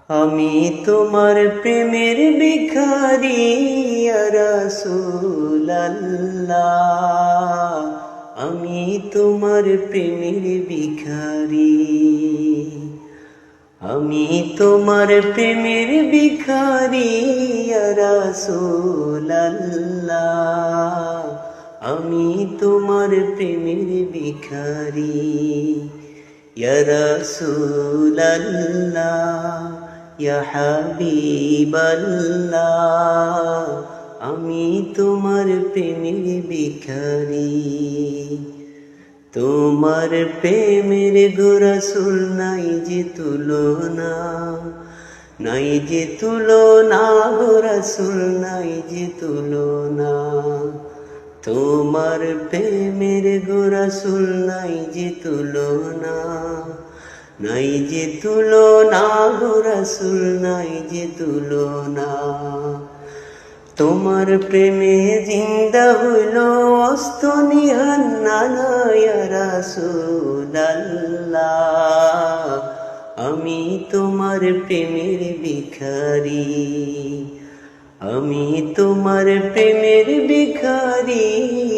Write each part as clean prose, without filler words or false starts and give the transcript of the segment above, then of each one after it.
আমি তোমার প্রেমের ভিখারি ইয়া রাসূলুল্লাহ, আমি তোমার প্রেমের ভিখারি, আমি তোমার প্রেমের ভিখারি ইয়া রাসূলুল্লাহ, আমি তোমার প্রেমের ভিখারি ইয়া রাসূলুল্লাহ, ইয়া হাবিবাল্লাহ, আমি তোমার প্রেমের ভিখারি। তোমার প্রেমের গো রাসূল নাই যে তুলনা, নাই যে তুলনা গো রাসূল, নাই যে তুলনা। তোমার প্রেমের গো রাসূল নাই যে তুলনা, নাই যে তুলনা গো রাসূল, নাই যে তুলনা। তোমার প্রেমে জিন্দা হইল অস্ত নিহান্নানা ইয়া রাসূলুল্লাহ, আমি তোমার প্রেমের ভিখারি, আমি তোমার প্রেমের ভিখারি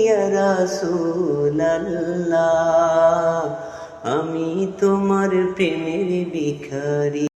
ইয়া রাসূলুল্লাহ, আমি তোমার প্রেমের ভিখারি।